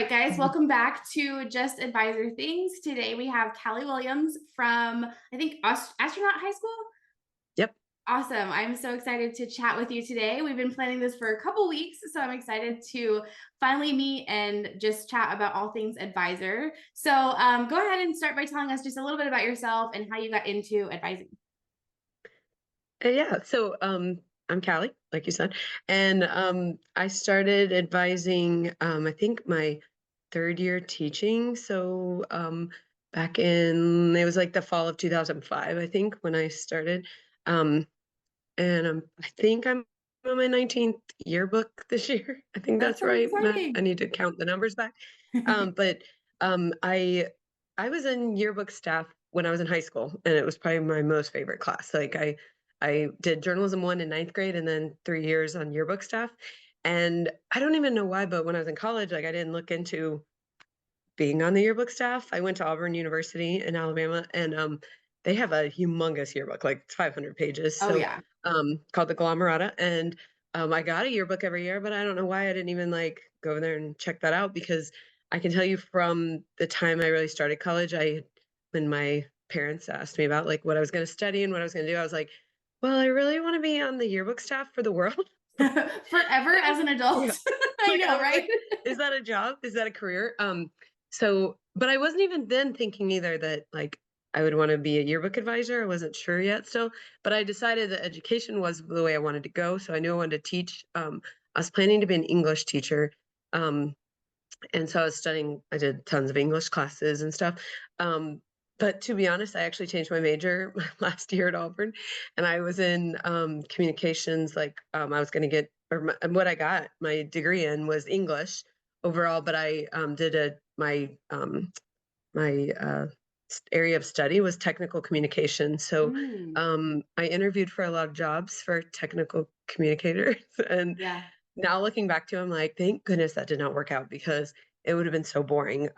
right, guys, Mhm. welcome back to Just Advisor Things. Today we have Callie Williams from, I think, Astronaut High School. Yep. Awesome. I'm so excited to chat with you today. We've been planning this for a couple weeks, so I'm excited to finally meet and just chat about all things advisor. So go ahead and start by telling us just a little bit about yourself and how you got into advising. Yeah. I'm Callie, like you said, and I started advising. I think my third year teaching. Back in it was like the fall of 2005, I think, when I started. Um, I think I'm on my 19th yearbook this year. I think That's that's so right. I exciting. need to count the numbers back. But um, I I was in yearbook staff when I was in high school, and it was probably my most favorite class. I did journalism one in ninth grade, and then 3 years on yearbook staff. And I don't even know why, but when I was in college, like I didn't look into being on the yearbook staff. I went to Auburn University in Alabama, and they have a humongous yearbook, like 500 pages. Oh, yeah. Called the Glomerata, and I got a yearbook every year, but I don't know why I didn't even like go over there and check that out because I can tell you from the time I really started college, when my parents asked me about like what I was going to study and what I was going to do, I was like, well, I really want to be on the yearbook staff for the world. Forever I as was an yeah. adult. I Like, I know, was right? like, "Is that a job? Is that a career?" But I wasn't even then thinking either that, like, I would wanna be a yearbook advisor. I wasn't sure yet still, but I decided that education was the way I wanted to go, so I knew I wanted to teach. I was planning to be an English teacher, um, and so I did tons of English classes and stuff. Um, but to be honest, I actually changed my major last year at Auburn, and I was in communications. I was going to get, what I got my degree in was English overall, but I did my area of study was technical communication. Mm, I interviewed for a lot of jobs for technical communicators, and yeah. now looking back to, I'm like, thank goodness that did not work out because it would have been so boring.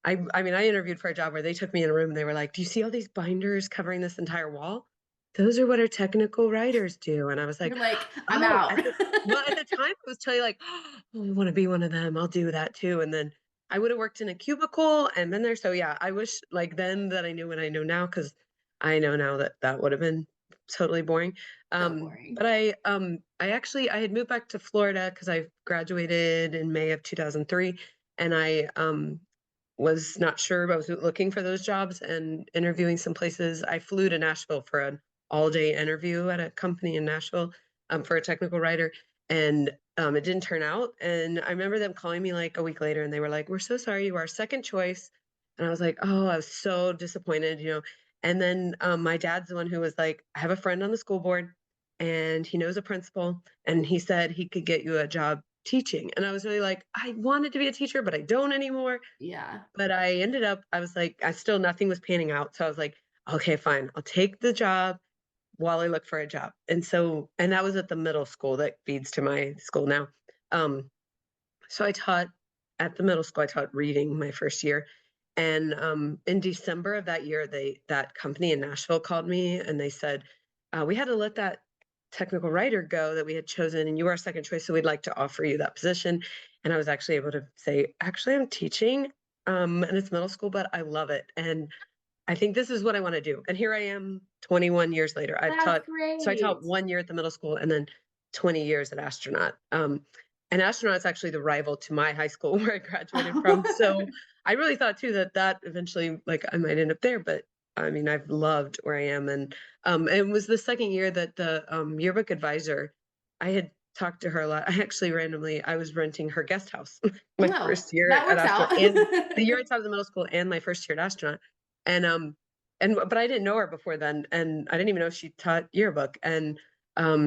I mean, I interviewed for a job where they took me in a room and they were like, "Do you see all these binders covering this entire wall? Those are what our technical writers do." And I was You're like, like, I'm "Oh," out. at the time, I was totally like, "Oh, I want to be one of them. I'll do that too." And then I would have worked in a cubicle and been there. So yeah, I wish like then that I knew what I know now, because I know now that that would have been totally boring. So boring. I had moved back to Florida because I graduated in May of 2003, and I was not sure, but I was looking for those jobs and interviewing some places. I flew to Nashville for an all-day interview at a company in Nashville, for a technical writer, and it didn't turn out. And I remember them calling me like a week later, and they were like, "We're so sorry, you are our second choice." And I was like, "Oh," I was so disappointed. And then my dad's the one who was like, "I have a friend on the school board, and he knows a principal, and he said he could get you a job teaching." And I was really like, I wanted to be a teacher, but I don't anymore. Yeah. But I was like, nothing was panning out. So I was like, okay, fine. I'll take the job while I look for a job. And that was at the middle school that feeds to my school now. Um, so I taught at the middle school, I taught reading my first year. And in December of that year, that company in Nashville called me and they said, we had to let that technical writer go that we had chosen, and you are our second choice. So we'd like to offer you that position. And I was actually able to say, actually, I'm teaching, and it's middle school, but I love it. And I think this is what I want to do. And here I am 21 years later. That's I great. taught 1 year at the middle school and then 20 years at Astronaut. And Astronaut is actually the rival to my high school where I graduated from. So I really thought too that eventually, like, I might end up there. But I mean, I've loved where I am. And it was the second year that the yearbook advisor, I had talked to her a lot. I was renting her guest house my No, first year that at works out. Astronaut, and the year I taught at the middle school and my first year at Astronaut. And but I didn't know her before then, and I didn't even know she taught yearbook. And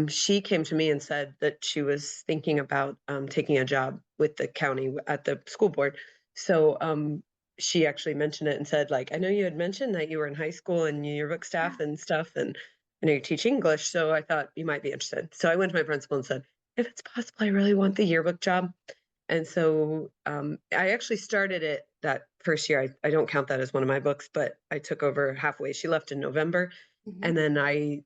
she came to me and said that she was thinking about taking a job with the county at the school board. So she actually mentioned it and said, like, I know you had mentioned that you were in high school and yearbook staff and stuff, and I know you teach English, so I thought you might be interested. So I went to my principal and said, if it's possible, I really want the yearbook job. And so I actually started it that first year. I don't count that as one of my books, but I took over halfway. She left in November. And Mhm. then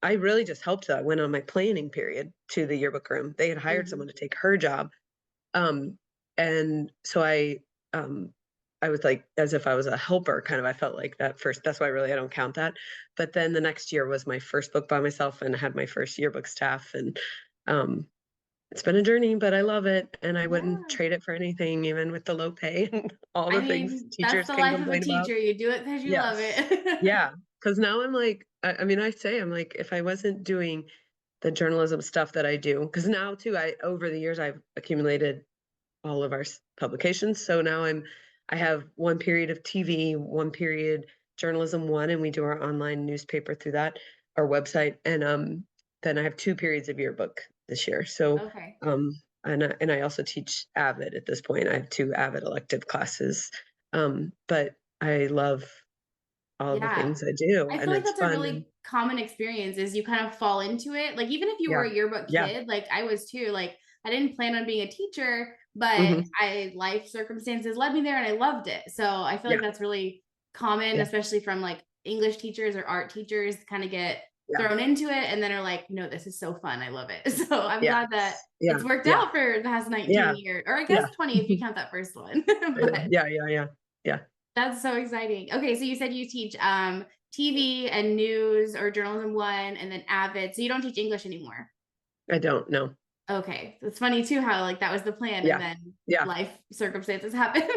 I really just helped her. I went on my planning period to the yearbook room. They had hired someone Mhm. to take her job. Um, And so I was like as if I was a helper kind of. I felt like that first. That's why really I don't count that. But then the next year was my first book by myself, and I had my first yearbook staff, and um it's been a journey, but I love it, and I wouldn't Yeah. trade it for anything, even with the low pay and all I the things mean, that's teachers the can life of a complain about. teacher. You do it because you love Yes. it. Yeah. Because now I'm like, I mean, I say I'm like, if I wasn't doing the journalism stuff that I do, because now too, I over the years I've accumulated all of our publications. So now I have one period of TV, one period journalism one, and we do our online newspaper through that, our website, and then I have 2 periods of yearbook this year. So Okay. um, and I also teach Avid at this point. I have 2 Avid elective classes, but I love all the Yeah. things I do, I and feel like it's that's a fun. And really common experience is you kind of fall into it. Like even if you were yeah, a yearbook yeah, kid, like I was too, like I didn't plan on being a teacher, but hmm I life circumstances led me there and I loved it. So I feel yeah, like that's really common, yeah, especially from like English teachers or art teachers kind of get yeah, thrown into it and then are like, no, this is so fun. I love it. So I'm yeah, glad that yeah, it's worked yeah, out for the past 19 yeah, years, or I guess yeah. 20 if you count that first one. Yeah, But yeah, yeah, yeah, yeah. that's so exciting. Okay, so you said you teach TV and news or journalism one and then Avid. So you don't teach English anymore. I don't know. Okay. It's funny too how like that was the plan and Yeah, then yeah, life circumstances happen.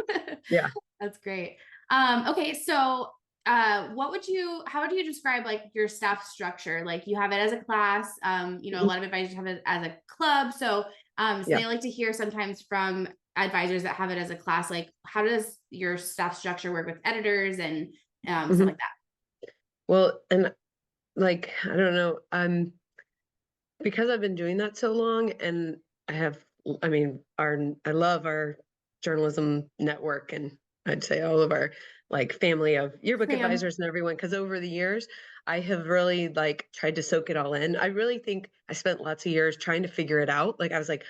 yeah. That's great. Okay, so what would you how would you describe like your staff structure? Like you have it as a class, a Mhm. lot of advisors have it as a club. So Yeah. they like to hear sometimes from advisors that have it as a class, like how does your staff structure work with editors and stuff Mhm. like that? Well, and like, I don't know, because I've been doing that so long, and I have, I mean, I love our journalism network, and I'd say all of our like family of yearbook Sam. advisors and everyone, because over the years, I have really like tried to soak it all in. I really think I spent lots of years trying to figure it out. Like I was like,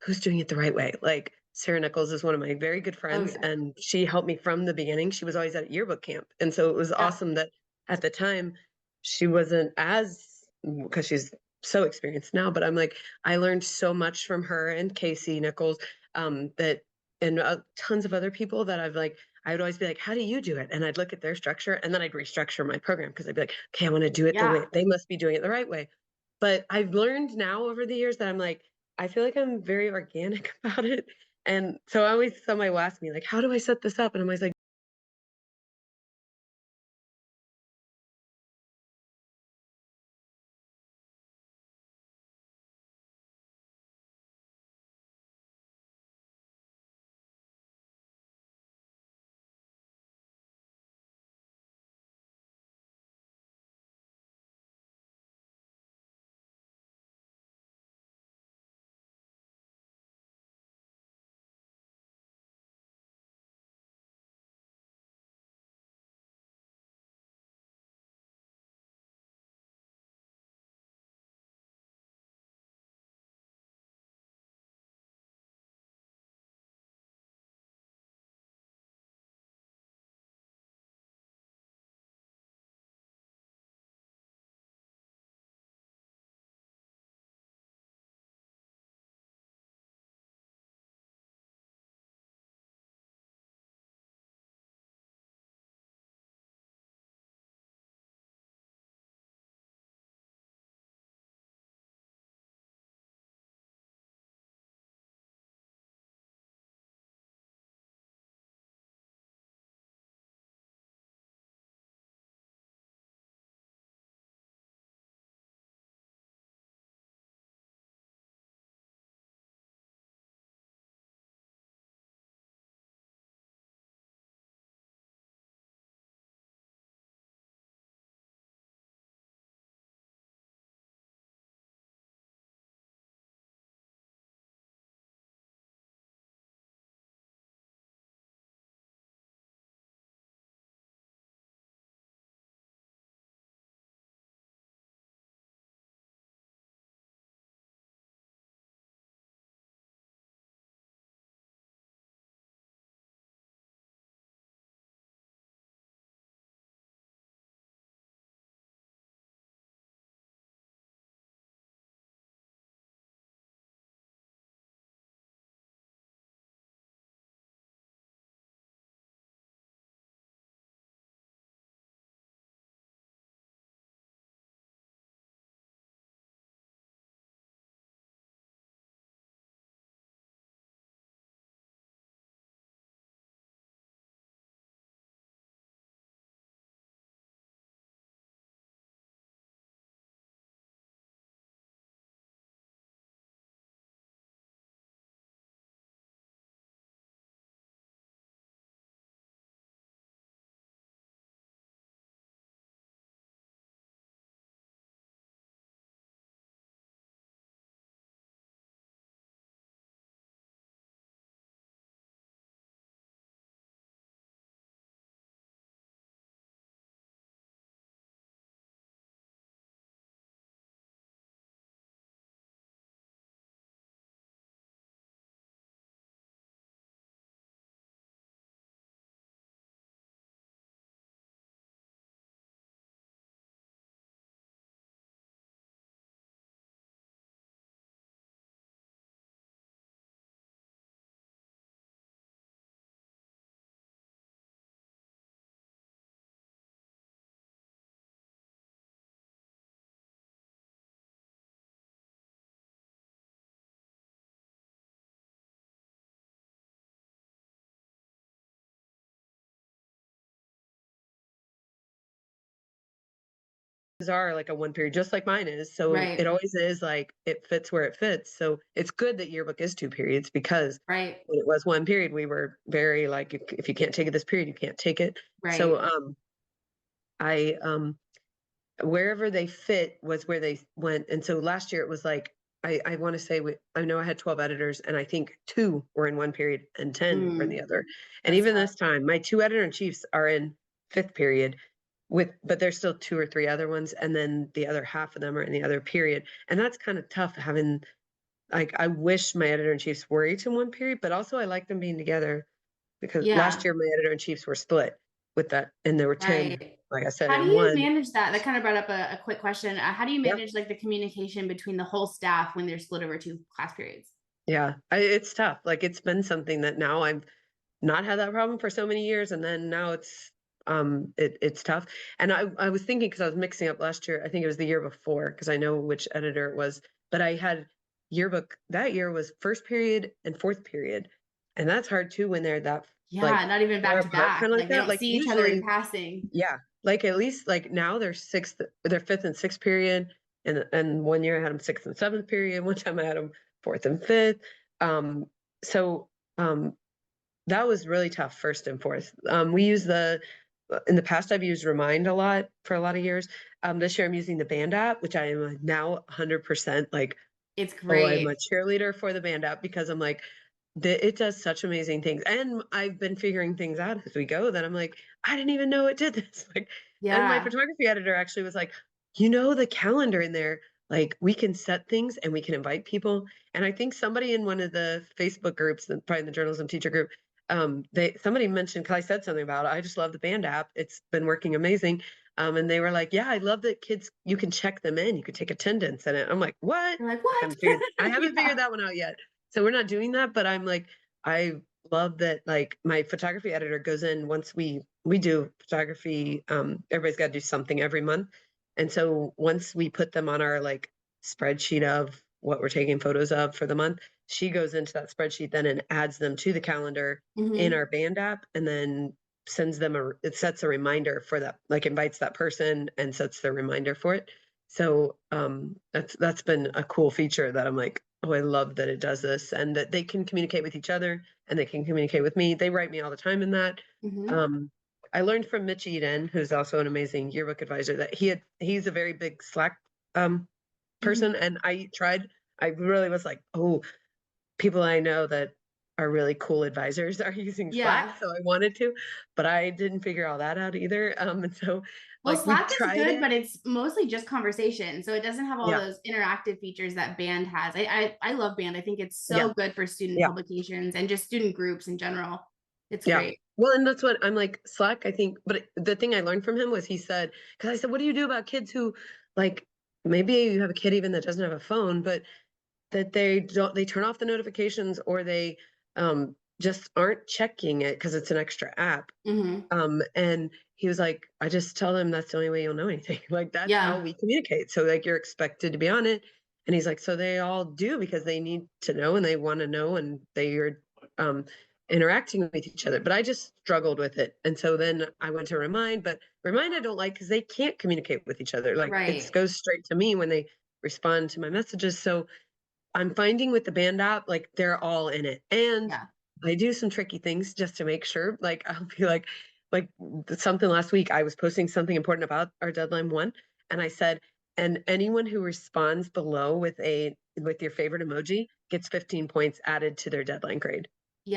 who's doing it the right way? Like Sarah Nichols is one of my very good Oh friends, yeah. and she helped me from the beginning. She was always at yearbook camp. And so it was Yeah. awesome that at the time she wasn't as, because she's so experienced now, but I'm like, I learned so much from her and Casey Nichols, that, and tons of other people that I've like, I would always be like, how do you do it? And I'd look at their structure, and then I'd restructure my program because I'd be like, okay, I want to do it the Yeah. way they must be doing it the right way. But I've learned now over the years that I'm like, I feel like I'm very organic about it. And so I always, somebody will ask me, like, how do I set this up? And I'm always like, are like a one period, just like mine is. So it Right. always is like it fits where it fits. So it's good that yearbook is 2 periods because Right. when it was one period, we were very like, if you can't take it this period, you can't take it. Right. So I wherever they fit was where they went. And so last year it was like I want to say I know I had 12 editors and I think two were in one period and 10 were in the Mm, other. And that's even tough. this time, my two editor in chiefs are in fifth period but there's still two or three other ones, and then the other half of them are in the other period. And that's kind of tough having like I wish my editor in chiefs were each in one period, but also I like them being together because last Yeah. year my editor in chiefs were split with that, and there were 10, Right. like I said, How do in you one. manage that? That kind of brought up a quick question. How do you Yeah. manage like the communication between the whole staff when they're split over two class periods? Yeah. It's tough. Like it's been something that now I've not had that problem for so many years, and then now it's tough. And I was thinking because I was mixing up last year, I think it was the year before because I know which editor it was, but I had yearbook that year was first period and fourth period, and that's hard too when they're that Yeah, like not even far back to apart back. kind of like Like they that. don't Like see each other in usually, passing. yeah, like at least like now they're fifth and sixth period, and one year I had them sixth and seventh period. One time I had them fourth and fifth. Um, so um, that was really tough, first and fourth. We use in the past, I've used Remind a lot for a lot of years. This year I'm using the Band app, which I am now 100% like, It's oh, I'm a great. cheerleader for the Band app because I'm like, it does such amazing things. And I've been figuring things out as we go that I'm like, I didn't even know it did this. Like, and my Yeah. photography editor actually was like, the calendar in there, like we can set things and we can invite people. And I think somebody in one of the Facebook groups, probably in the journalism teacher group, somebody mentioned, because I said something about it. I just love the Band app. It's been working amazing. And they were like, yeah, I love that kids, you can check them in, you could take attendance in it. I'm like, what? You're like, what? I haven't Yeah. figured that one out yet. So we're not doing that, but I'm like, I love that like my photography editor goes in once we do photography. Everybody's got to do something every month. And so once we put them on our like spreadsheet of what we're taking photos of for the month, she goes into that spreadsheet then and adds them to the calendar in Hmm. our Band app, and then it sets a reminder for that, like invites that person and sets the reminder for it. So that's been a cool feature that I'm like, oh, I love that it does this and that they can communicate with each other and they can communicate with me. They write me all the time in that. Hmm. Um, I learned from Mitch Eden, who's also an amazing yearbook advisor, that he's a very big Slack Hmm. person, and I really was like, oh, people I know that are really cool advisors are using Slack, Yeah. so I wanted to, but I didn't figure all that out either. And so Well, like we Slack is tried good, it. but it's mostly just conversation. So it doesn't have all Yeah, those interactive features that Band has. I love Band. I think it's yeah, so good for student yeah, publications and just student groups in general. It's yeah. great. Well, and that's what I'm like, Slack, I think, but the thing I learned from him was he said, because I said, what do you do about kids who like maybe you have a kid even that doesn't have a phone, but that they turn off the notifications or they just aren't checking it because it's an extra app. Hmm. And he was like, I just tell them that's the only way you'll know anything. Like that's how Yeah. we communicate. So like you're expected to be on it. And he's like, so they all do because they need to know and they want to know and they are um interacting with each other. But I just struggled with it. And so then I went to Remind, but Remind I don't like because they can't communicate with each other. Like it Right. goes straight to me when they respond to my messages. So I'm finding with the Band app, like they're all in it. And Yeah. I do some tricky things just to make sure. Like I'll be like something last week, I was posting something important about our deadline one, and I said, and anyone who responds below with your favorite emoji gets 15 points added to their deadline grade.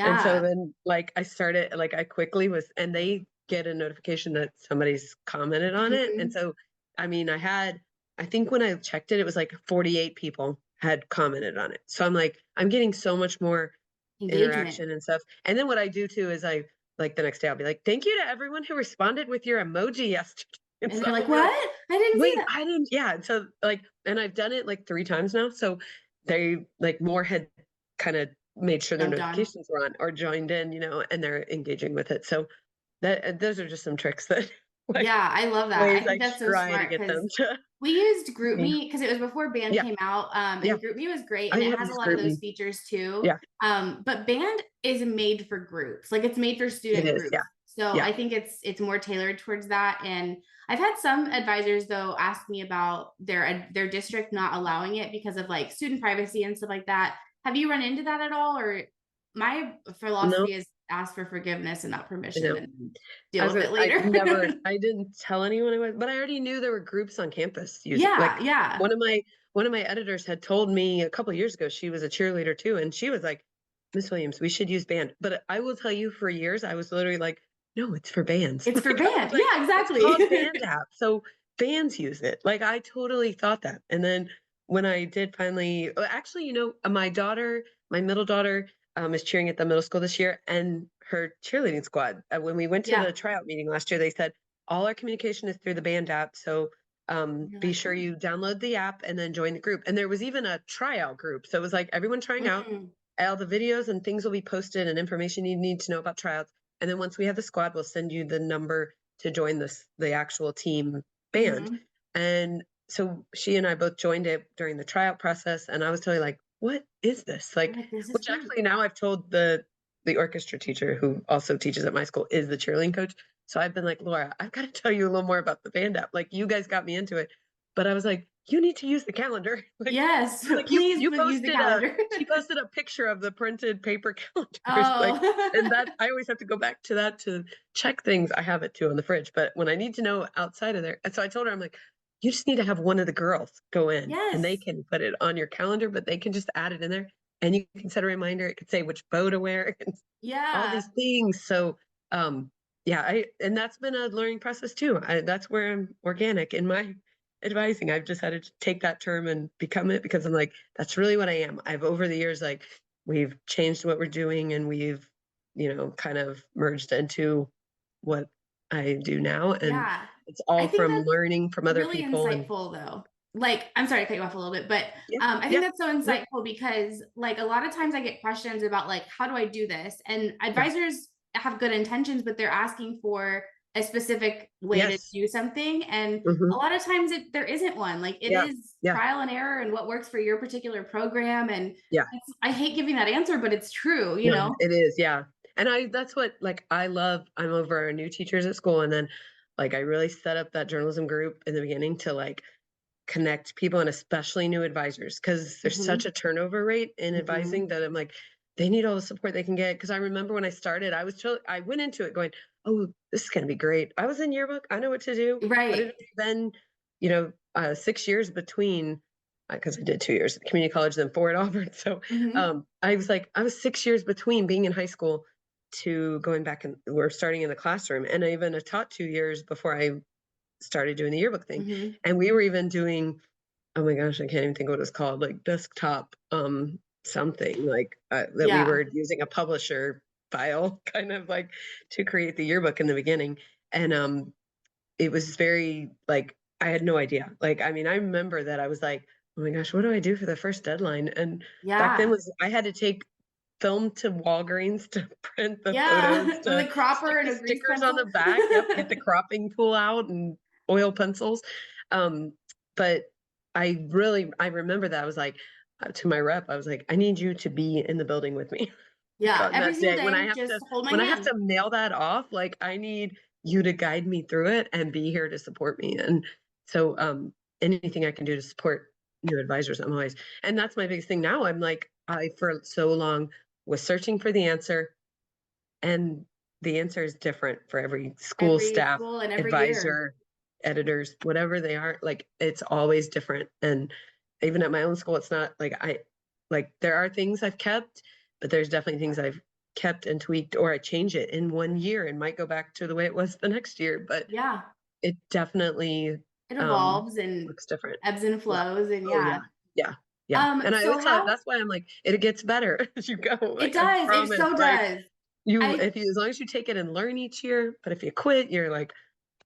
And so Yeah. then like I started like I quickly was and they get a notification that somebody's commented on it. And Hmm. so I mean I think when I checked it, it was like 48 people had commented on it. So I'm like, I'm getting so much more Engagement. interaction and stuff. And then what I do too is I like the next day I'll be like, thank you to everyone who responded with your emoji yesterday. And And stuff. they're like, And they're what? like, I didn't see wait, that. I didn't, yeah. And so like, and I've done it like 3 times now. So they like more had kind of made sure their Jumped on. notifications were on or joined in, and they're engaging with it. So that those are just some tricks that like Yeah, I love that. ways I think I that's so try to smart get them because to we used yeah. GroupMe because it was before Band Yeah. came out. Yeah. And GroupMe was great I and it have has a used lot of those GroupMe. features too. Yeah. But Band is made for groups, like it's made for It student is. groups. Yeah. So Yeah. I think it's more tailored towards that. And I've had some advisors though ask me about their district not allowing it because of like student privacy and stuff like that. Have you run into that at all? Or my No, philosophy is ask for forgiveness and not I permission know. and deal with it later. I didn't tell anyone I was, but I already knew there were groups on campus using, Yeah, like, yeah. one of my one of my editors had told me a couple of years ago, she was a cheerleader too, and she was like, "Miss Williams, we should use band." But I will tell you, for years, I was literally like, "No, it's for bands." It's for Like, I was band. like, Yeah, "It's called exactly. Band App, so bands use it." Like, I totally thought that. And then when I did finally, actually, my middle daughter, is cheering at the middle school this year, and her cheerleading squad, when we went to Yeah. the tryout meeting last year, they said, "All our communication is through the Band app, so, You're be like, sure oh. you download the app and then join the group." And there was even a tryout group, so it was like everyone trying out, Mm, all the videos and things will be posted and information you need to know about tryouts, and then once we have the squad, we'll send you the number to join the actual team band. mhm. And so she and I both joined it during the tryout process, and I was totally like, "What is this?" You're Like, like, this is which great. actually now I've told the orchestra teacher who also teaches at my school is the cheerleading coach. So I've been like, "Laura, I've got to tell you a little more about the band app. Like, you guys got me into it." But I was like, "You need to use the calendar." Like, Yes, like please you use the posted a calendar. she posted a picture of the printed paper calendars, like, and Oh. that I always have to go back to that to check things. I have it too on the fridge, but when I need to know outside of there, and so I told her, I'm like, "You just need to have one of the girls go in and they Yes. can put it on your calendar, but they can just add it in there and you can set a reminder. It could say which bow to wear and all Yeah. these things." So, yeah, and that's been a learning process too. That's where I'm organic in my advising. I've just had to take that term and become it because I'm like, that's really what I am. I've over the years, like, we've changed what we're doing and we've, kind of merged into what I do now. And Yeah. it's I all think from that's learning from other really people. And insightful though. Like, I'm sorry to cut you off a little bit, but yeah, I think yeah, that's so no, insightful because like a lot of times I get questions about like how do I do this? And yeah, advisors have good intentions, but they're asking for a specific way to yes, do something. And a hmm, lot of times there isn't one. Like it yeah, is yeah, trial and error and what works for your particular program. And yeah. I hate giving that answer, but it's true, you No, know? it is, yeah. And that's what, like, I love. I'm over our new teachers at school, and then, like, I really set up that journalism group in the beginning to, like, connect people and especially new advisors because there's such Hmm. a turnover rate in Hmm. advising that I'm like, they need all the support they can get. Because I remember when I started, I went into it going, "Oh, this is gonna be great." I was in yearbook, I know what to do, but it Right. had been, 6 years between, because I did 2 years at community college, then 4 at Auburn. So, Hmm. I was like, I was 6 years between being in high school to going back and we're starting in the classroom, and I even taught 2 years before I started doing the yearbook thing. Hmm. And we were even doing, oh my gosh, I can't even think what it's called, like desktop, something like, that we Yeah. were using a publisher file kind of like to create the yearbook in the beginning. And, it was very like, I had no idea. Like, I mean, I remember that I was like, "Oh my gosh, what do I do for the first deadline?" And back then Yeah. was I had to take film to Walgreens to print the photos, Yeah, with to a cropper stick and the a grease stickers on the pencil. back. Yep, get the cropping tool out and oil pencils. Um, but I remember that I was like, to my rep, I was like, "I need you to be in the building with me." Like, Yeah, on every that single day day, just hold my when I have hand. to mail that off, like, I need you to guide me through it and be here to support me. And so, anything I can do to support new advisors, I'm always, and that's my biggest thing now. I'm like, I for so long was searching for the answer, and the answer is different for every school Every staff, school and every year. advisor, editors, whatever they are. Like, it's always different. And even at my own school, it's not like there are things I've kept, but there's definitely things I've kept and tweaked, or I change it in 1 year and might go back to the way it was the next year. But Yeah, it definitely, it um, evolves and looks different. ebbs and Yeah. flows and Oh, yeah. yeah. Yeah. Yeah. And I So always tell it how that's why I'm like, it gets better as you go. it Like, I does, it promise, so like, does. you I if you as long as you take it and learn each year, but if you quit, you're like,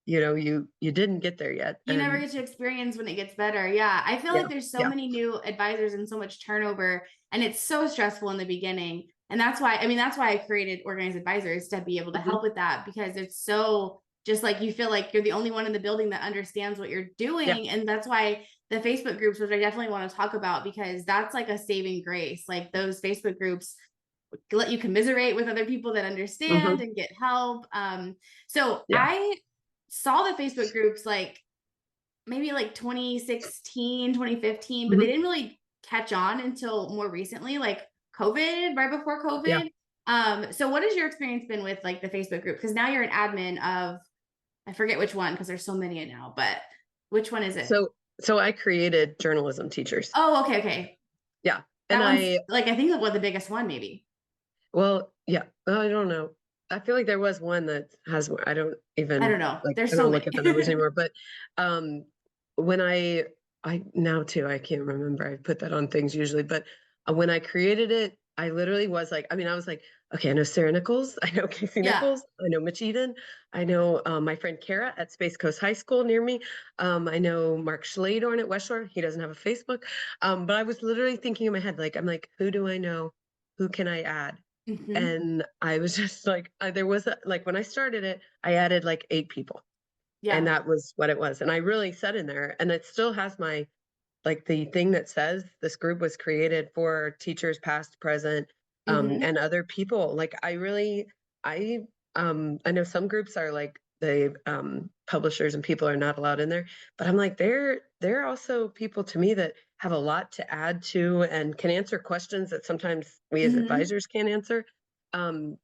you didn't get there yet. You never And get to experience when it gets better. Yeah, I feel yeah, like there's so yeah. many new advisors and so much turnover, and it's so stressful in the beginning. And that's why, I mean, that's why I created Organized Advisors to be able to Mhm. help with that because it's so just like you feel like you're the only one in the building that understands what you're Yeah. doing. And that's why the Facebook groups, which I definitely want to talk about, because that's like a saving grace. Like those Facebook groups, let you commiserate with other people that understand Mhm. and get help. So Yeah. I saw the Facebook groups like maybe like 2016, 2015, but they Mhm. didn't really catch on until more recently, like COVID, right before Yeah. COVID. So what has your experience been with like the Facebook group? Because now you're an admin of, I forget which one because there's so many now, but which one is it? So I created journalism teachers. Oh, okay, okay. Yeah. And That one's I like I think like what the biggest one, maybe. Well, yeah, I don't know. I feel like there was one that has more I don't I even don't know. like, There's I so don't look many. at the numbers anymore, but, um, when I now too, I can't remember, I put that on things usually, but, when I created it, I literally was like I mean, I was like, "Okay, I know Sarah Nichols, I know Casey Yeah. Nichols, I know Mitch Eden, I know, my friend Kara at Space Coast High School near me, I know Mark Schladorn at West Shore, he doesn't have a Facebook." But I was literally thinking in my head, like, I'm like, "Who do I know? Who can I add?" Hmm. And I was just like, there was like when I started it, I added like 8 people, and Yeah. that was what it was. And I really said in there, and it still has my like the thing that says this group was created for teachers past, present, Hmm. and other people. Like I I know some groups are like the publishers and people are not allowed in there, but I'm like they're also people to me that have a lot to add to and can answer questions that sometimes we as Hmm. advisors can't answer. Um,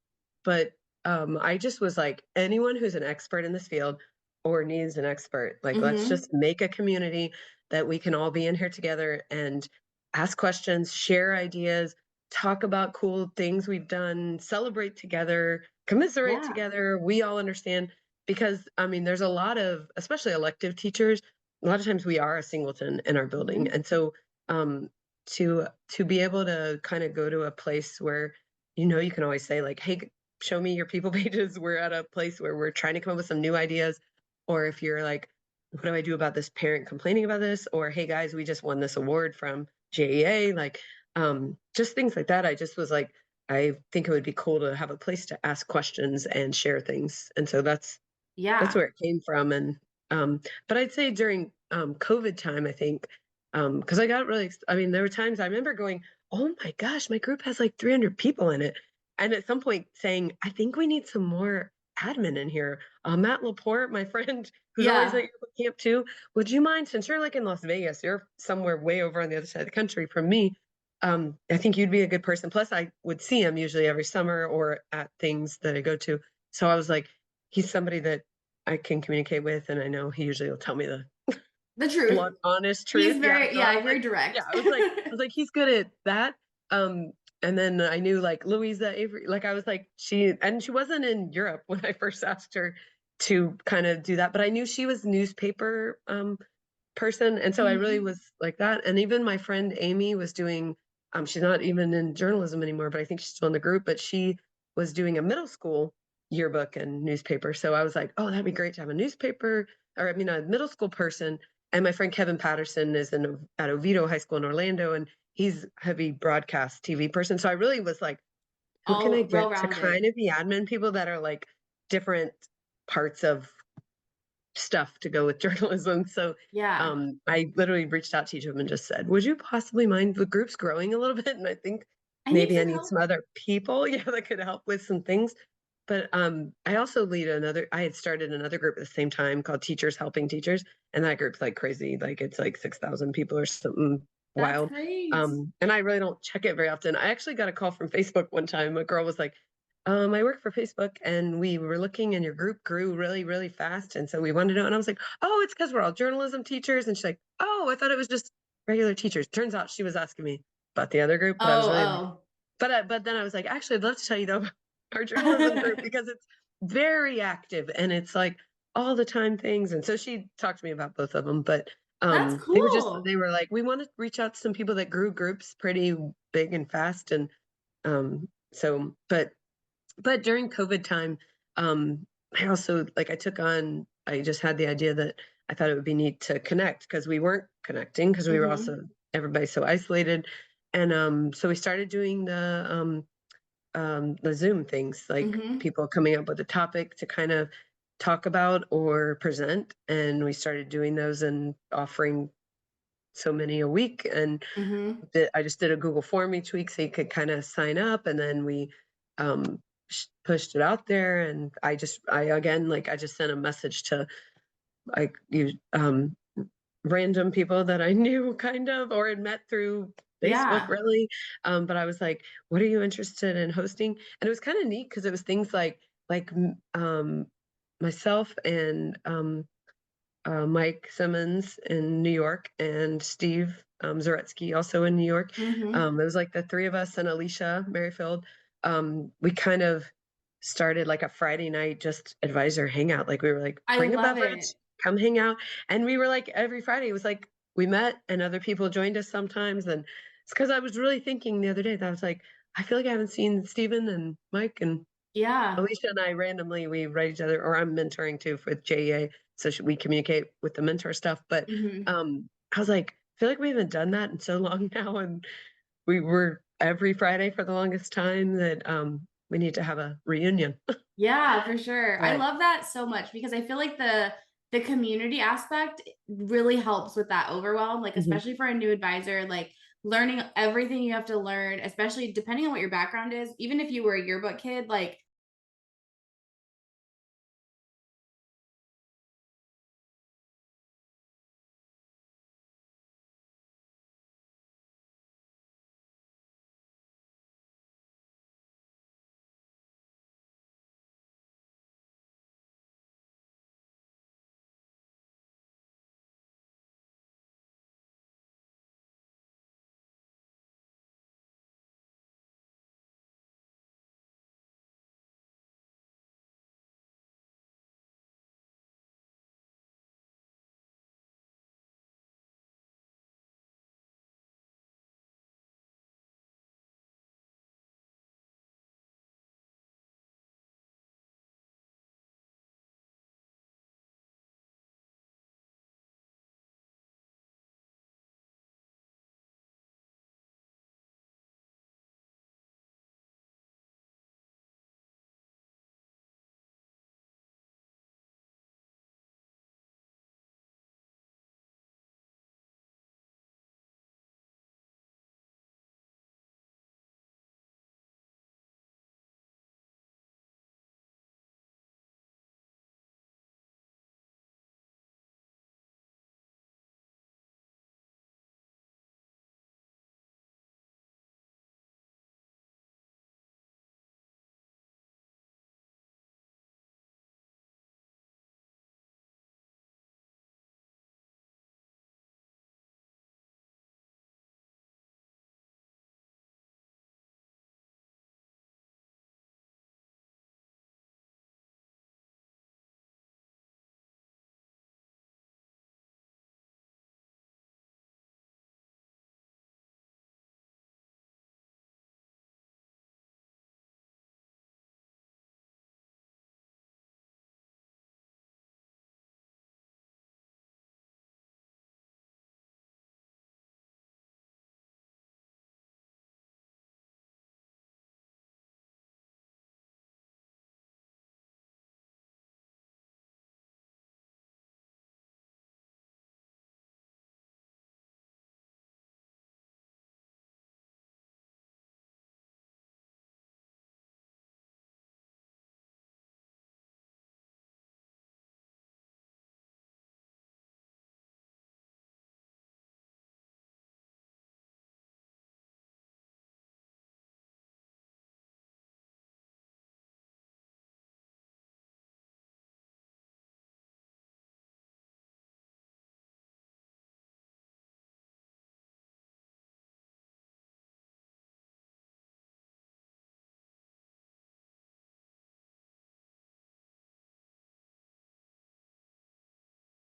but I just was like anyone who's an expert in this field or needs an expert, like let's Hmm. just make a community that we can all be in here together and ask questions, share ideas, talk about cool things we've done, celebrate together, commiserate Yeah. together. We all understand because I mean, there's a lot of, especially elective teachers. A lot of times we are a singleton in our building, Hmm. and so um, to be able to kind of go to a place where you can always say like, "Hey, show me your people pages." We're at a place where we're trying to come up with some new ideas, or if you're like what do I do about this parent complaining about this? Or, hey guys, we just won this award from JEA. Like, just things like that. I just was like, I think it would be cool to have a place to ask questions and share things. And so that's Yeah. where it came from. And but I'd say during COVID time, I think because I got really, I mean, there were times I remember going, oh my gosh, my group has like 300 people in it, and at some point saying, I think we need some more admin in here. Matt Laporte, my friend, who's always at Yeah. your boot camp too, would you mind since you're like in Las Vegas, you're somewhere way over on the other side of the country from me. I think you'd be a good person. Plus, I would see him usually every summer or at things that I go to. So I was like, he's somebody that I can communicate with, and I know he usually will tell me the The truth. blunt, honest truth. He's Yeah, very, so I yeah, was very like yeah, direct. I was like, "He's good at that." Um, and then I knew, like, Louisa Avery like, I was like, she wasn't in Europe when I first asked her to kinda do that, but I knew she was newspaper, person, and so I really Hmm. was like that, and even my friend Amy was doing she's not even in journalism anymore, but I think she's still in the group, but she was doing a middle school yearbook and newspaper, so I was like, "Oh, that'd be great to have a newspaper or I mean, a middle school person," and my friend Kevin Patterson is in at Oviedo High School in Orlando, and he's heavy broadcast TV person, so I really was like, "Who can I All get to kind well-rounded. of be admin people that are, like, different parts of stuff to go with journalism." So, Yeah. I literally reached out to each of them and just said, "Would you possibly mind the group's growing a little bit, and I think I need maybe I some need help. some other people, yeah, that could help with some things." But, I also lead another I had started another group at the same time called Teachers Helping Teachers, and that group's like crazy, like, it's like 6,000 people or something That's wild. great. And I really don't check it very often. I actually got a call from Facebook one time. A girl was like, I work for Facebook and we were looking and your group grew really, really fast. And so we wanted to know. And I was like, oh, it's because we're all journalism teachers. And she's like, oh, I thought it was just regular teachers. Turns out she was asking me about the other group, but I was really like, Oh, but then I was like, actually, I'd love to tell you though about our journalism group oh. because it's very active and it's like all the time things. And so she talked to me about both of them, but That's they cool. were like, we want to reach out to some people that grew groups pretty big and fast. And so, but during COVID time, I also like I took on I just had the idea that I thought it would be neat to connect because we weren't connecting because we were Mhm. also everybody's so isolated. And so we started doing the Zoom things, like Mhm. people coming up with a topic to kind of talk about or present. And we started doing those and offering so many a week, and Mhm. I just did a Google form each week so you could kind of sign up, and then we um, pushed it out there. And I again, like, I just sent a message to like you random people that I knew kind of or had met through Facebook, Yeah. really. But I was like, "What are you interested in hosting?" And it was kind of neat because it was things like myself and Mike Simmons in New York, and Steve Zaretsky also in New York. Mhm. It was like the three of us and Alicia Merrifield. We kind of started like a Friday night just advisor hangout. Like we were like, I bring a love it. beverage, come hang out. And we were like every Friday, it was like we met and other people joined us sometimes. And it's because I was really thinking the other day that I was like, I feel like I haven't seen Steven and Mike and Yeah. Alicia and I randomly we write each other, or I'm mentoring too with JEA, so we communicate with the mentor stuff. But Mhm. I was like, I feel like we haven't done that in so long now, and we were every Friday for the longest time that we need to have a reunion. Yeah, for sure. I But love that so much because I feel like the community aspect really helps with that overwhelm, like mhm. especially for a new advisor, like learning everything you have to learn, especially depending on what your background is. Even if you were a yearbook kid, like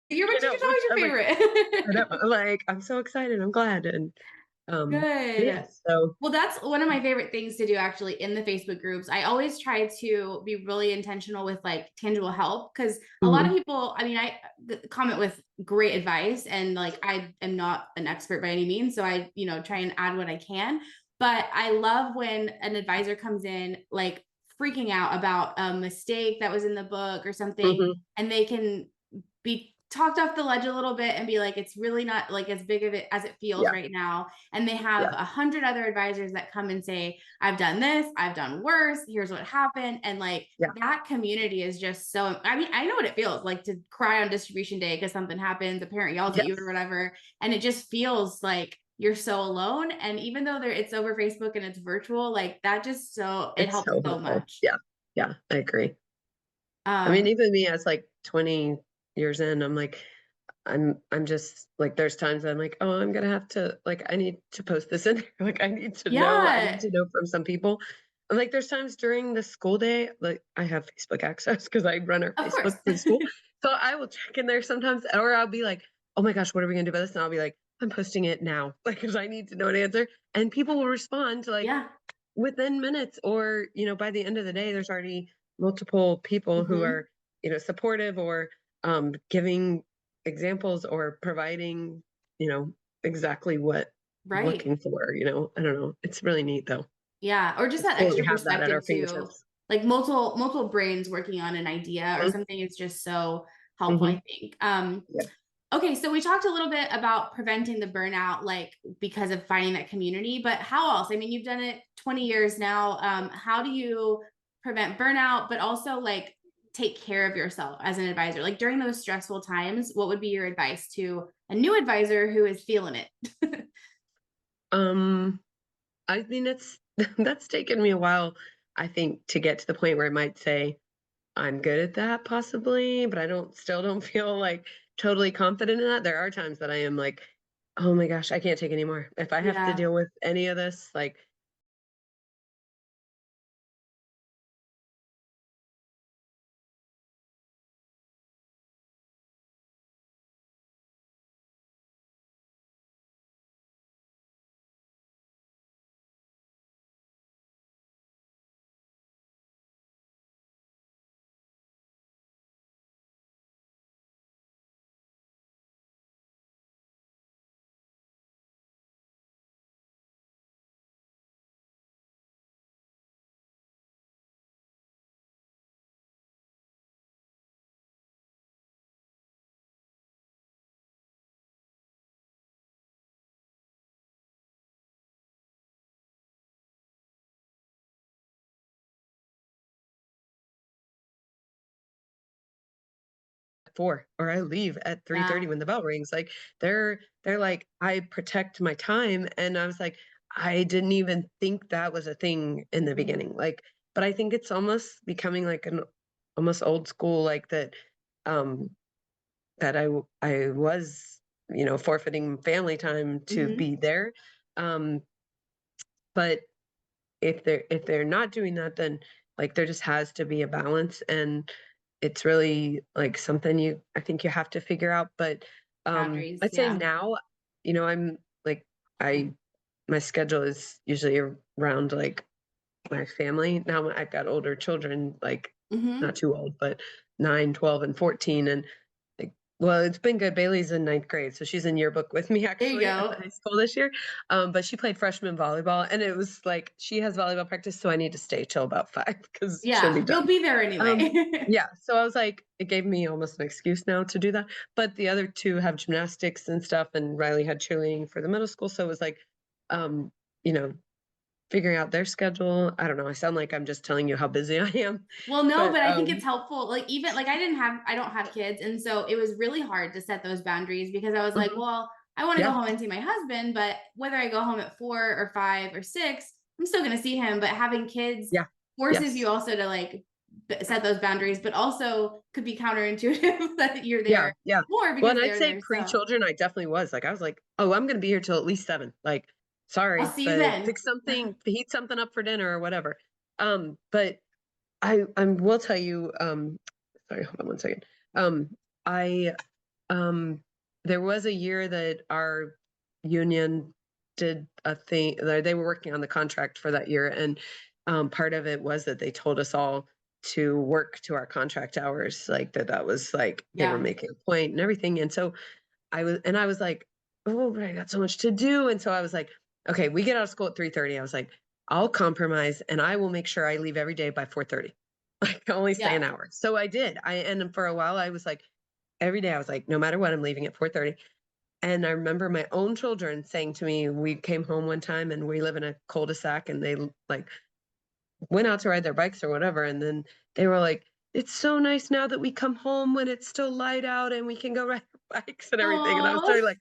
yearbook I know, teacher's which always your I'm like, I favorite. know, like I'm so excited, I'm glad, and yeah, Good. so Well, that's one of my favorite things to do actually in the Facebook groups. I always try to be really intentional with like tangible help because a lot of mhm, people, I mean, comment with great advice and like I am not an expert by any means. So I, try and add what I can. But I love when an advisor comes in like freaking out about a mistake that was in the book or something, mhm, and they can be talked off the ledge a little bit and be like, it's really not like as big of it as it feels Yeah. right now. And they have Yeah. 100 other advisors that come and say, I've done this, I've done worse, here's what happened. And like Yeah. that community is just so, I mean, I know what it feels like to cry on distribution day because something happens, a parent yells at you or Yes. whatever. And it just feels like you're so alone. And even though it's over Facebook and it's virtual, like that just so it It's helps so so helpful. much. Yeah. Yeah. I agree. I mean, Um, even me as like 20 years in, I'm like, I'm just like there's times I'm like, oh, I'm gonna have to like I need to post this in there. Like I need yeah, to know from some people. And like there's times during the school day, like I have Facebook access because I run our of Facebook course. for the school. So I will check in there sometimes, or I'll be like, oh my gosh, what are we gonna do about this? And I'll be like, I'm posting it now, like because I need to know an answer. And people will respond like Yeah. within minutes, or by the end of the day, there's already multiple people who Hmm. are supportive, or giving examples, or providing exactly what I'm Right. looking for. I don't know, it's really neat though. Yeah, or just It's that cool we extra have that at our perspective too. fingertips. Like multiple brains working on an idea or Mhm. something is just so helpful, I Mhm. think. Yeah. Okay, so we talked a little bit about preventing the burnout, like because of finding that community, but how else? I mean, you've done it 20 years now. How do you prevent burnout, but also like take care of yourself as an advisor? Like during those stressful times, what would be your advice to a new advisor who is feeling it? um I mean, it's that's taken me a while, I think, to get to the point where I might say I'm good at that possibly, but I don't feel like totally confident in that. There are times that I am like, "Oh my gosh, I can't take anymore. If I have to Yeah. deal with any of this, like." Four, or I leave at Yeah. 3:30 when the bell rings. Like they're like, I protect my time. And I was like, I didn't even think that was a thing in the Mhm. beginning. Like, but I think it's almost becoming like an almost old school, like that, um, that I was, forfeiting family time to Mhm. be there. Um, but if they're not doing that, then like there just has to be a balance, and it's really like something I think you have to figure out. But Boundaries. I'd say Yeah. now, I'm like I my schedule is usually around like my family. Now I've got older children, like not Mhm. too old, but 9, 12, and 14. And like, well, it's been good. Bailey's in ninth grade, so she's in yearbook with me There you actually at the go. high school this year. But she played freshman volleyball, and it was like she has volleyball practice, so I need to stay till about 5 because she'll be Yeah, you'll done. be there Um, anyway. yeah, so I was like, it gave me almost an excuse now to do that. But the other two have gymnastics and stuff, and Riley had cheerleading for the middle school, so it was like, um, you know, figuring out their schedule. I don't know. I sound like I'm just telling you how busy I am, Well, no, but but I think it's helpful. Like even like I don't have kids, and so it was really hard to set those boundaries because I was like, mhm, well, I want to go yeah, home and see my husband, but whether I go home at 4 or 5 or 6, I'm still gonna see him. But having kids yeah, forces you yes, also to like set those boundaries, but also could be counterintuitive that you're yeah, there yeah. more Well, because and I'd they're say there. So pre-children, I definitely was like, I was like, oh, I'm going to be here till at least 7. Like, I'll sorry, see you but then. fix something, heat something up for dinner or whatever. But I will tell you, sorry, hold on one second. I Um, there was a year that our union did a thing. They were working on the contract for that year, and part of it was that they told us all to work to our contract hours, like that was like they were Yeah. making a point and everything. And so I was like, oh, but I got so much to do. And so I was like, okay, we get out of school at 3:30. I was like, I'll compromise and I will make sure I leave every day by 4:30. Like only stay Yeah. an hour. So I did. And for a while I was like, every day I was like, no matter what, I'm leaving at 4:30. And I remember my own children saying to me, we came home one time and we live in a cul-de-sac and they like went out to ride their bikes or whatever. And then they were like, it's so nice now that we come home when it's still light out and we can go ride our bikes and everything. And I was Oh, totally like,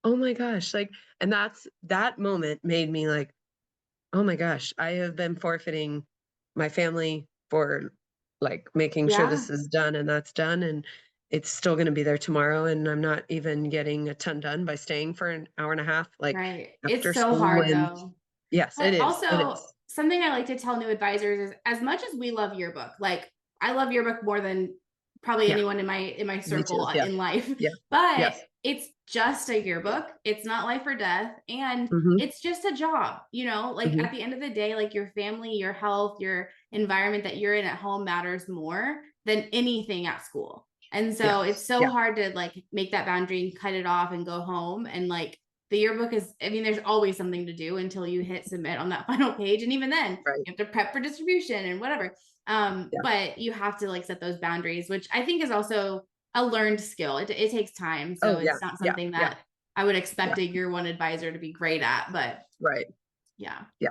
oh my gosh. Like, and that moment made me like, oh my gosh, I have been forfeiting my family for like making sure yeah, this is done and that's done. And it's still going to be there tomorrow. And I'm not even getting a ton done by staying for an hour and a half, like right. after It's so school. hard And though. yes, it But is. It also, is. something I like to tell new advisors is as much as we love yearbook, like I love yearbook more than probably Yeah. anyone in my Me too. circle Yeah. in life, Yeah. but Yes. it's just a yearbook. It's not life or death, and Hmm. it's just a job, like Hmm. at the end of the day, like your family, your health, your environment that you're in at home matters more than anything at school. And so it's Yes. so Yeah. hard to like make that boundary and cut it off and go home and like the yearbook is, I mean, there's always something to do until you hit submit on that final page. And even then, Right. you have to prep for distribution and whatever. Yeah. But you have to like set those boundaries, which I think is also a learned skill. It takes time. So Oh yeah. it's not Yeah. something Yeah. that I would expect Yeah. a year one advisor to be great at, but Right. yeah. Yeah.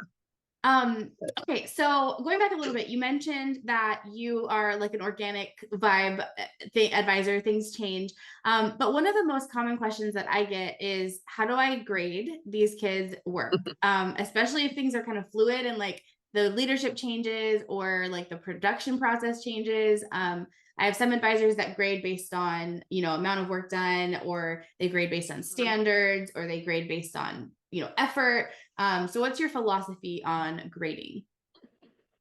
Um, okay, so going back a little bit, you mentioned that you are like an organic vibe advisor, things change. But one of the most common questions that I get is how do I grade these kids' work? Especially if things are kind of fluid and like the leadership changes or like the production process changes. I have some advisors that grade based on, amount of work done, or they grade based on standards, or they grade based on, effort. So what's your philosophy on grading?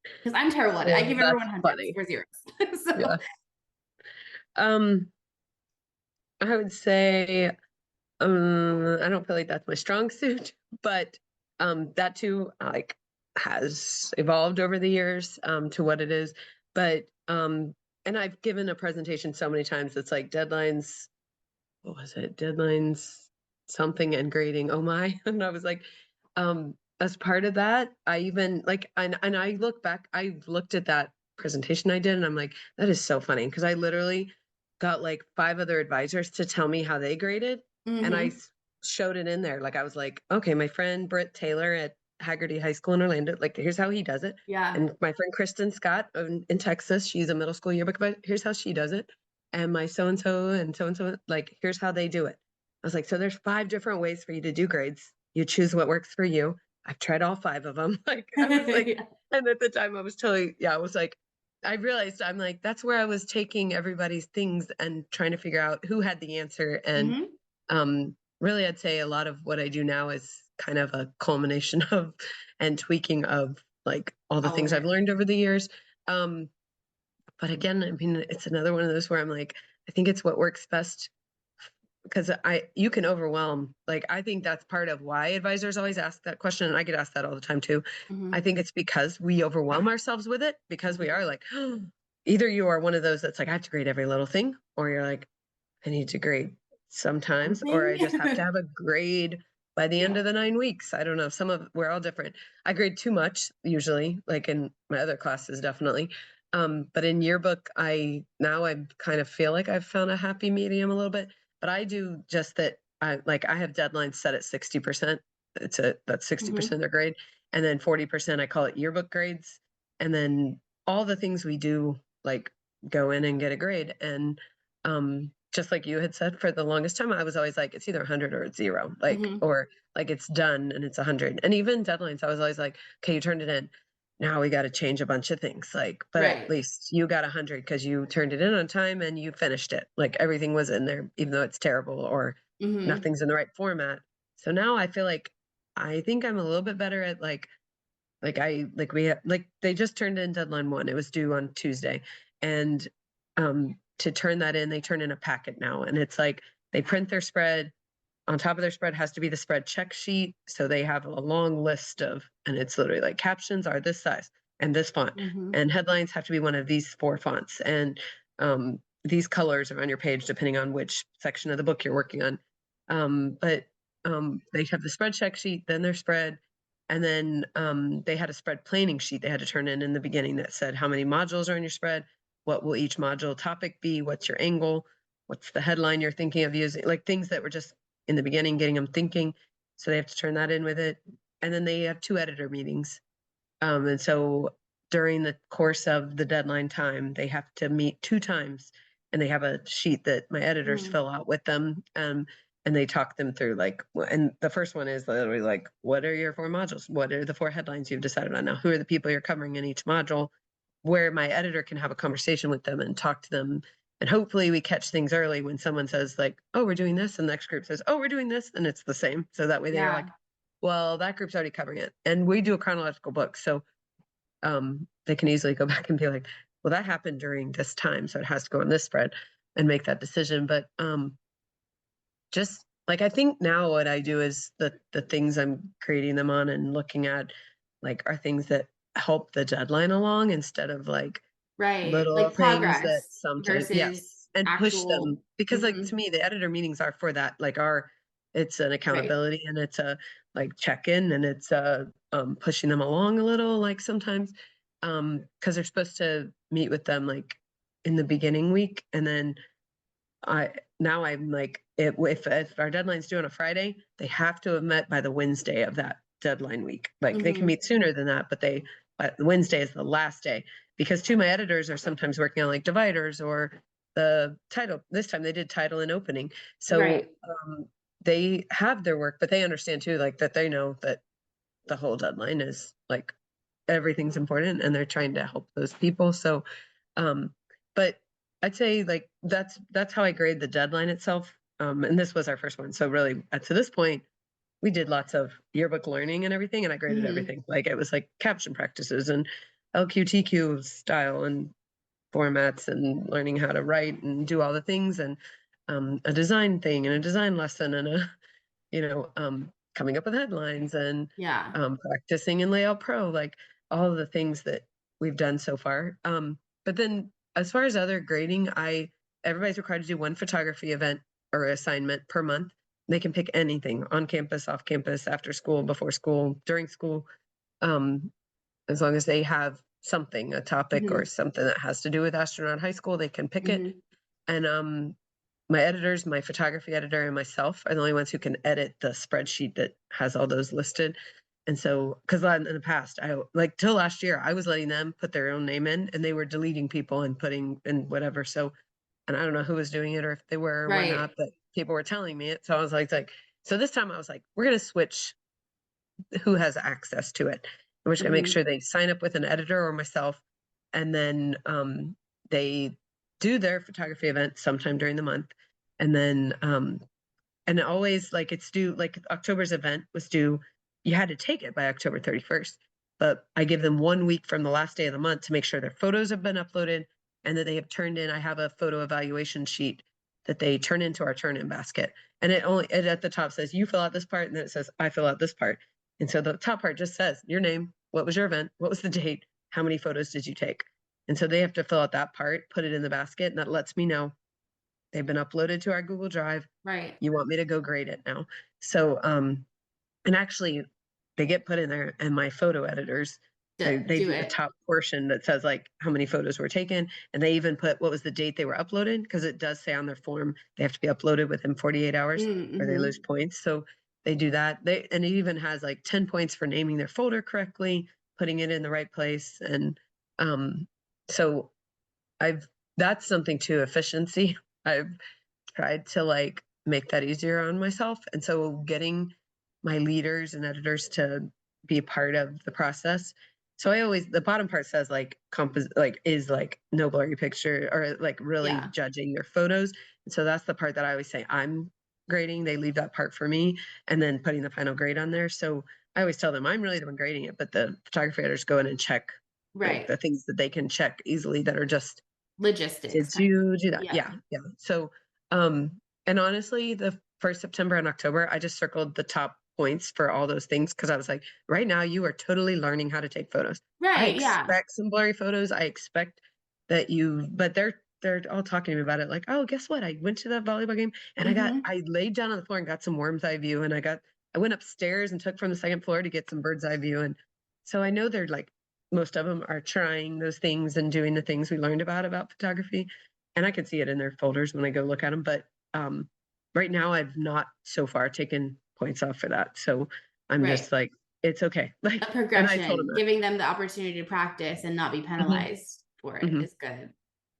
Because I'm terrible at it. I Oh, give everyone that's hundreds funny. or zeros. So Yeah. Um, I would say I don't feel like that's my strong suit, but that too like has evolved over the years to what it is. But and I've given a presentation so many times. It's like deadlines. What was it? Deadlines, something, and grading. Oh my! And I was like, as part of that, I even like, and I look back. I looked at that presentation I did, and I'm like, that is so funny because I literally got like five other advisors to tell me how they graded, and mm-hmm. showed it in there. Like I was like, okay, my friend Britt Taylor at Haggerty High School in Orlando, like here's how he does it. Yeah. And my friend Kristen Scott in Texas, she's a middle school yearbook, but here's how she does it. And my so and so, like here's how they do it. I was like, so there's five different ways for you to do grades. You choose what works for you. I've tried all five of them. Like I was like, Yeah. and at the time I was totally, yeah, I was like, I realized I'm like, that's where I was taking everybody's things and trying to figure out who had the answer. And Mm-hmm. really, I'd say a lot of what I do now is kind of a culmination of and tweaking of like all the All of things I've it. learned over the years. Um, but again, I mean, it's another one of those where I'm like, I think it's what works best because you can overwhelm. Like I think that's part of why advisors always ask that question, and I get asked that all the time too. Mm-hmm. I think it's because we overwhelm ourselves with it because we are like, either you are one of those that's like, I have to grade every little thing, or you're like, I need to grade sometimes, or Something. I just have to have a grade by the end Yeah. of the 9 weeks. I don't know. We're all different. I grade too much usually, like in my other classes, definitely. But in yearbook, I kind of feel like I've found a happy medium a little bit, but I do just that. I have deadlines set at 60%. That's Mm-hmm. 60% their grade. And then 40%, I call it yearbook grades. And then all the things we do, like go in and get a grade. And just like you had said, for the longest time, I was always like, it's either 100 or it's zero, like, Mm-hmm. or like it's done and it's 100. And even deadlines, I was always like, okay, you turned it in. Now we got to change a bunch of things. Like, but at Right. least you got 100 because you turned it in on time and you finished it. Like everything was in there, even though it's terrible or Mm-hmm. nothing's in the right format. So now I feel like I think I'm a little bit better at like they just turned in deadline one. It was due on Tuesday. And to turn that in, they turn in a packet now. And it's like they print their spread. On top of their spread has to be the spread check sheet. So they have a long list of, and it's literally like captions are this size and this font. Mm-hmm. And headlines have to be one of these four fonts. And these colors are on your page depending on which section of the book you're working on. But they have the spread check sheet, then their spread, and then they had a spread planning sheet they had to turn in the beginning that said how many modules are in your spread, what will each module topic be, what's your angle. what's the headline you're thinking of using, like things that were just in the beginning, getting them thinking. So they have to turn that in with it. And then they have 2 editor meetings. And so during the course of the deadline time, they have to meet 2 times, and they have a sheet that my editors Mhm. fill out with them. And they talk them through like, and the first one is literally like, what are your 4 modules? What are the 4 headlines you've decided on now? Who are the people you're covering in each module? Where my editor can have a conversation with them and talk to them. And hopefully we catch things early when someone says like, oh, we're doing this. And the next group says, oh, we're doing this. And it's the same. So that way they're like, Yeah. well, that group's already covering it. And we do a chronological book. So they can easily go back and be like, well, that happened during this time. So it has to go on this spread and make that decision. But just like, I think now what I do is the things I'm creating them on and looking at like are things that help the deadline along instead of like Right. little Like things that progress sometimes, versus yes, and push them actual. because, like, to Mhm. me, the editor meetings are for that, like, it's an Right. accountability and it's a, like, check-in and it's pushing them along a little, like, sometimes, because 'cause they're supposed to meet with them, like, in the beginning week, and then now I'm like, if our deadline's due on a Friday, they have to have met by the Wednesday of that deadline week. Like they can Mhm. meet sooner than that, but Wednesday is the last day because two of my editors are sometimes working on like dividers or the title. This time they did title and opening, so Right. they have their work, but they understand too, like that they know that the whole deadline is like everything's important and they're trying to help those people. So, um, but I'd say like that's how I grade the deadline itself. And this was our first one. So really to this point, we did lots of yearbook learning and everything, and I graded Mhm. everything. Like it was like caption practices and LQTQ style and formats and learning how to write and do all the things and a design thing and a design lesson and a coming up with headlines and Yeah. practicing in Layout Pro, like all of the things that we've done so far. But then as far as other grading, I everybody's required to do one photography event or assignment per month. They can pick anything on campus, off campus, after school, before school, during school, um, as long as they have something, a topic or Mhm. something that has to do with astronaut high school, they can pick it. Mhm. And my editors, my photography editor, and myself are the only ones who can edit the spreadsheet that has all those listed. And so, because in the past, I like till last year, I was letting them put their own name in, and they were deleting people and putting in whatever. So, and I don't know who was doing it or if they were or were Right. not, but people were telling me it. So I was like, so this time I was like, we're gonna switch who has access to it. And we're just gonna make Mhm. sure they sign up with an editor or myself, and then they do their photography event sometime during the month, and then and always like it's due like October's event was due. You had to take it by October 31st, but I give them 1 week from the last day of the month to make sure their photos have been uploaded and that they have turned in. I have a photo evaluation sheet that they turn into our turn in basket. And it at the top says you fill out this part, and then it says I fill out this part. And so the top part just says your name, what was your event, what was the date, how many photos did you take? And so they have to fill out that part, put it in the basket, and that lets me know they've been uploaded to our Google Drive. Right. You want me to go grade it now. So, and actually they get put in there and my photo editors, they Do do the it. top portion that says like how many photos were taken. And they even put what was the date they were uploaded because it does say on their form they have to be uploaded within 48 hours or they lose Mhm. points. So they do that. And it even has like 10 points for naming their folder correctly, putting it in the right place. And um, so I've that's something too, efficiency. I've tried to like make that easier on myself. And so getting my leaders and editors to be a part of the process. So I always the bottom part says like like is like no blurry picture or like really Yeah. judging your photos. And so that's the part that I always say I'm grading. They leave that part for me and then putting the final grade on there. So I always tell them I'm really the one grading it, but the photography editors go in and check like Right. the things that they can check easily that are just Logistics did kind of. you do that? Yeah. Yeah, yeah. So, and honestly, the first September and October, I just circled the top points for all those things because I was like, right now you are totally learning how to take photos. I Right. Yeah. expect some blurry photos. I expect that you, but they're all talking to me about it. Like, oh, guess what? I went to that volleyball game and Mhm. I laid down on the floor and got some worm's eye view, and I went upstairs and took from the second floor to get some bird's eye view, and so I know they're like most of them are trying those things and doing the things we learned about photography. and I can see it in their folders when I go look at them. But right now, I've not so far taken points off for that. So I'm Right. just like, it's okay. A Like, and I told them progression, that. giving them the opportunity to practice and not be Hmm. penalized for it Hmm. is good.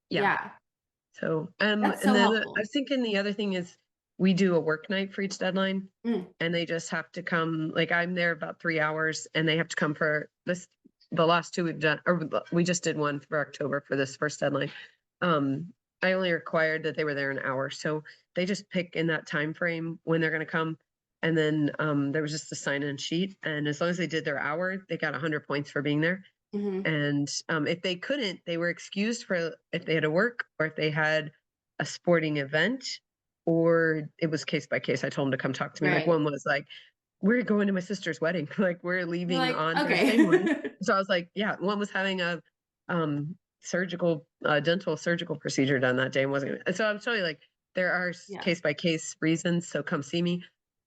Yeah. Yeah, So, that's and so then I helpful. was thinking the other thing is we do a work night for each deadline, Mm, and they just have to come. Like I'm there about 3 hours, and they have to come for this. The last two we've done, or we just did one for October for this first deadline. Um, I only required that they were there an hour, so they just pick in that time frame when they're going to come, and then there was just a sign-in sheet, and as long as they did their hour, they got 100 points for being there. mhm, And if they couldn't, they were excused for if they had to work or if they had a sporting event, or it was case by case. I told them to come talk to me. Like right. one was like, "We're going to my sister's wedding. Like we're You're leaving like, on Thursday morning." "Okay." So I was like, "Yeah." One was having a surgical, dental surgical procedure done that day and wasn't. So I'm showing you like there are Yeah, case by case reasons. So come see me.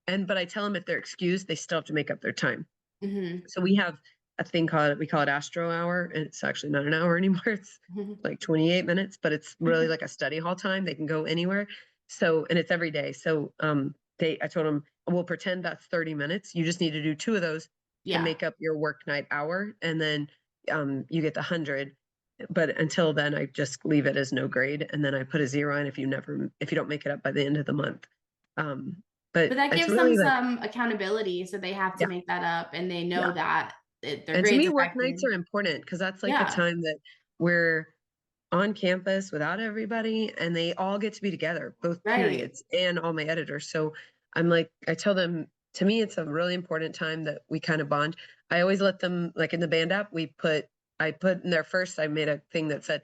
And but I tell them if they're excused, they still have to make up their time. mhm, So we have a thing called we call it Astro Hour, and it's actually not an hour anymore. It's mhm. like 28 minutes, but it's really like a study hall time. They can go anywhere. So and it's every day. So they I told them we'll pretend that's 30 minutes. You just need to do two of those to Yeah, make up your work night hour, and then you get the 100. But until then, I just leave it as no grade, and then I put a zero in if you don't make it up by the end of the month. Um, but but that it's gives them really like some accountability, so they have to yeah, make that up, and they know yeah. that their And to grades me, work nights affected. are important because that's like the Yeah, time that we're on campus without everybody and they all get to be together, both right. periods and all my editors. So I'm like, I tell them, to me, it's a really important time that we kind of bond. I always let them, like in the band app, I put in there first, I made a thing that said,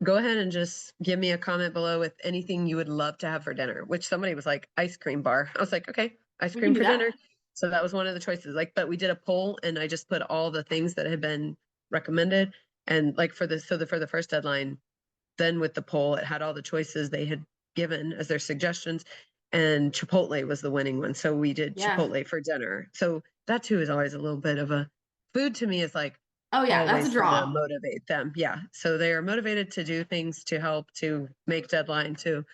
go ahead and just give me a comment below with anything you would love to have for dinner, which somebody was like, ice cream bar. I was like, okay, ice We can cream do for that. dinner. So that was one of the choices. Like, but we did a poll and I just put all the things that had been recommended. And like for the first deadline, then with the poll, it had all the choices they had given as their suggestions. And Chipotle was the winning one. So we did Yeah. Chipotle for dinner. So that too is always a little bit of a food to me is like Oh, yeah, that's a always gonna draw. motivate them. Yeah. So they are motivated to do things to help to make deadline to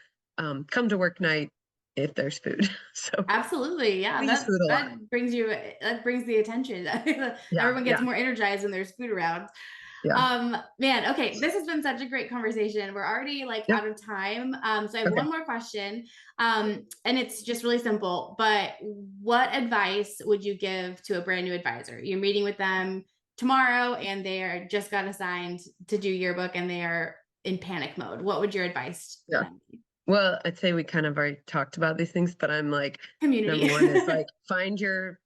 come to work night if there's food. So Absolutely, yeah, we use that food a lot. that brings the attention. Yeah. Everyone gets Yeah. more energized when there's food around. Yeah. Man, okay, this has been such a great conversation. We're already, like, Yeah. out of time, so I have Okay. one more question, and it's just really simple, but what advice would you give to a brand new advisor? You're meeting with them tomorrow, and they are just got assigned to do yearbook, and they are in panic mode. What would your advice to Yeah. them be? Well, I'd say we kind of already talked about these things, but I'm like, Community. number one is like find your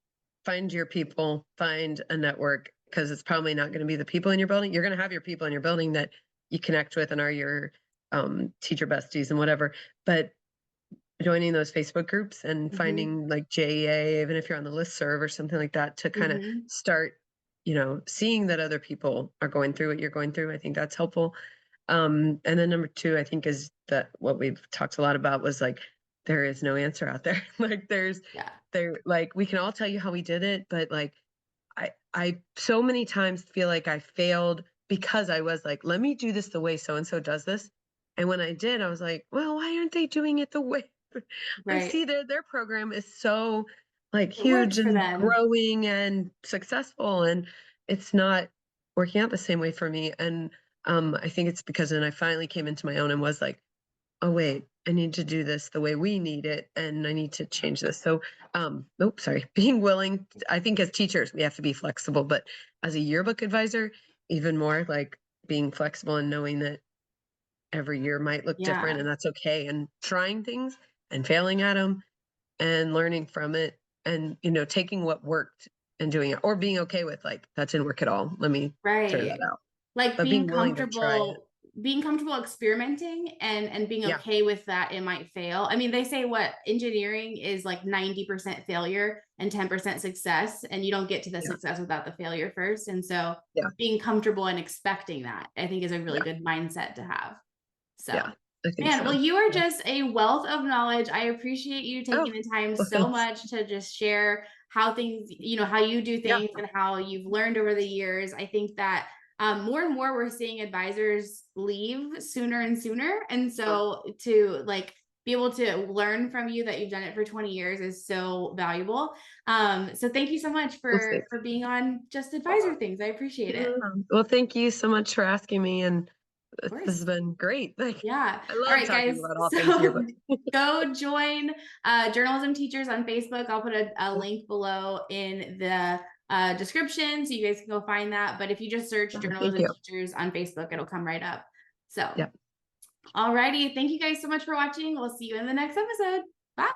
people, find a network because it's probably not going to be the people in your building. You're going to have your people in your building that you connect with and are your teacher besties and whatever. But joining those Facebook groups and Mhm, finding like JEA, even if you're on the list serve or something like that, to kind of mhm, start, seeing that other people are going through what you're going through. I think that's helpful. And then number two, I think is that what we've talked a lot about was like there is no answer out there. Like yeah, like we can all tell you how we did it, but like I so many times feel like I failed because I was like, let me do this the way so and so does this. And when I did, I was like, well, why aren't they doing it the way I right. see their program is so like It works huge for and them. growing and successful and it's not working out the same way for me. And I think it's because then I finally came into my own and was like, oh wait, I need to do this the way we need it and I need to change this. So oops, sorry, being willing, I think as teachers we have to be flexible, but as a yearbook advisor, even more like being flexible and knowing that every year might look different Yeah, and that's okay and trying things and failing at them and learning from it and taking what worked and doing it or being okay with like that didn't work at all, let me throw that right. out, Like, but being willing to try it. being comfortable experimenting and being Yeah. okay with that it might fail. I mean, they say what engineering is like 90% failure and 10% success, and you don't get to the Yeah. success without the failure first, and so Yeah. being comfortable and expecting that, I think, is a really Yeah. good mindset to have. Yeah, So, I think man, well, so. you are Yeah. just a wealth of knowledge. I appreciate you Oh, taking the time well, so thanks. much to just share how things, how you do Yeah. things and how you've learned over the years. I think that more and more we're seeing advisors leave sooner and sooner. And so to like be able to learn from you that you've done it for 20 years is so valuable. So thank you so much Well, for being on Just Advisor Things. I appreciate it. well, thank you so much for asking me, and Of this has course. been great. Like, Yeah. I All love right, talking guys. about all things So yearbook. go join Journalism Teachers on Facebook. I'll put a link below in the description so you guys can go find that. But if you just search Thank Journalism you. Teachers on Facebook, it'll come right up. So, Yeah. all righty. Thank you guys so much for watching. We'll see you in the next episode. Bye.